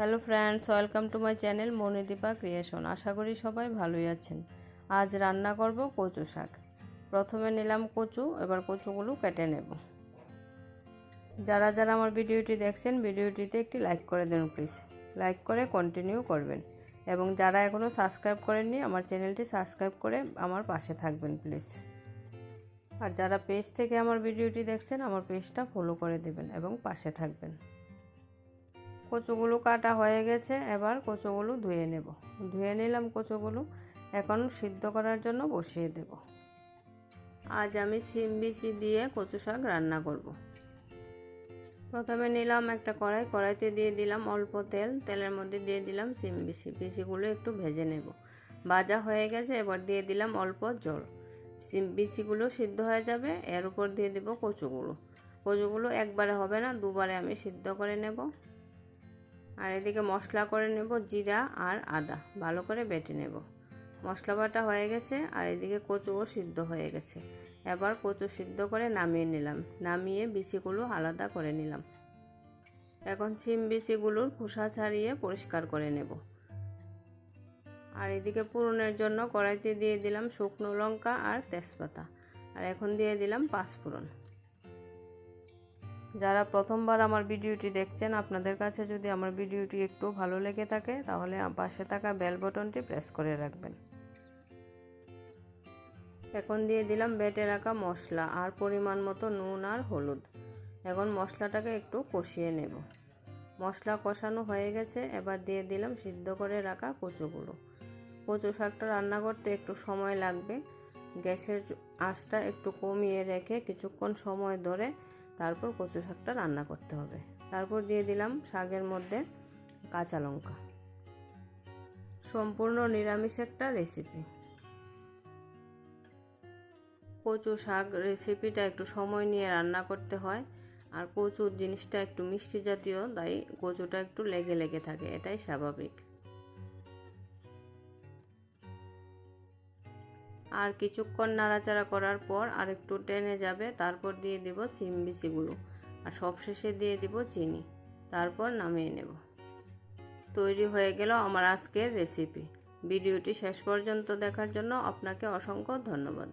Hello friends, welcome to my channel Monidipa creation. আশা করি সবাই ভালোই আছেন। আজ রান্না করব কচু শাক। প্রথমে নিলাম কচু, এবার কচুগুলো কেটে নেব। যারা যারা আমার ভিডিওটি দেখছেন ভিডিওটিতে একটি লাইক করে দেন প্লিজ। লাইক করে কন্টিনিউ করবেন এবং যারা এখনও সাবস্ক্রাইব করেননি আমার চ্যানেলটি সাবস্ক্রাইব করে আমার পাশে থাকবেন প্লিজ। আর যারা পেজ থেকে আমার ভিডিওটি দেখছেন আমার পেজটা ফলো করে দেবেন এবং পাশে থাকবেন। কচুগুলো কাটা হয়ে গেছে, এবার কচুগুলো ধুয়ে নেব। ধুয়ে নিলাম কচুগুলো, এখন সিদ্ধ করার জন্য বসিয়ে দেব। আজ আমি সিম বিচি দিয়ে কচু শাক রান্না করব। প্রথমে নিলাম একটা কড়াইতে দিয়ে দিলাম অল্প তেল। তেলের মধ্যে দিয়ে দিলাম সিম বিচিগুলো একটু ভেজে নেব। ভাজা হয়ে গেছে, এবার দিয়ে দিলাম অল্প জল। সিম বিচিগুলো সিদ্ধ হয়ে যাবে, এর উপর দিয়ে দেব কচুগুলো একবারে হবে না, দুবারে আমি সিদ্ধ করে নেব। আর এদিকে মশলা করে নেব, জিরা আর আদা ভালো করে বেটে নেব। মশলা বাটা হয়ে গেছে আর এদিকে কচুও সিদ্ধ হয়ে গেছে। এবার কচু সিদ্ধ করে নামিয়ে নিলাম। নামিয়ে বিচিগুলো আলাদা করে নিলাম। এখন সিম বিচিগুলোর খোসা ছাড়িয়ে পরিষ্কার করে নেব। আর এদিকে ফোড়নের জন্য কড়াইতে দিয়ে দিলাম শুকনো লঙ্কা আর তেজপাতা। আর এখন দিয়ে দিলাম পাঁচফোড়ন। যারা প্রথমবার আমার ভিডিওটি দেখছেন, আপনাদের কাছে যদি আমার ভিডিওটি একটু ভালো লেগে থাকে তাহলে পাশে থাকা বেল বাটনটি প্রেস করে রাখবেন। এখন দিয়ে দিলাম বেটে রাখা মশলা আর পরিমাণ মতো নুন আর হলুদ। এখন মশলাটাকে একটু কষিয়ে নেব। মশলা কষানো হয়ে গেছে, এবার দিয়ে দিলাম সিদ্ধ করে রাখা কচুগুলো। কচু শাকটা রান্না করতে একটু সময় লাগবে। গ্যাসের আঁচটা একটু কমিয়ে রেখে কিছুক্ষণ সময় ধরে তারপর কচু শাকটা রান্না করতে হবে। তারপর দিয়ে দিলাম শাকের মধ্যে কাঁচা লঙ্কা। সম্পূর্ণ নিরামিষ একটা রেসিপি। কচু শাক রেসিপিটা একটু সময় নিয়ে রান্না করতে হয়। আর কচুর জিনিসটা একটু মিষ্টি জাতীয়, তাই কচুটা একটু লেগে লেগে থাকে, এটাই স্বাভাবিক। আর কিছুক্ষণ নাড়াচাড়া করার পর আর একটু টেনে যাবে, তারপর দিয়ে দেব সিম বিচিগুলো আর সবশেষে দিয়ে দেব চিনি। তারপর নামিয়ে নেব। তৈরি হয়ে গেল আমার আজকের রেসিপি। ভিডিওটি শেষ পর্যন্ত দেখার জন্য আপনাকে অসংখ্য ধন্যবাদ।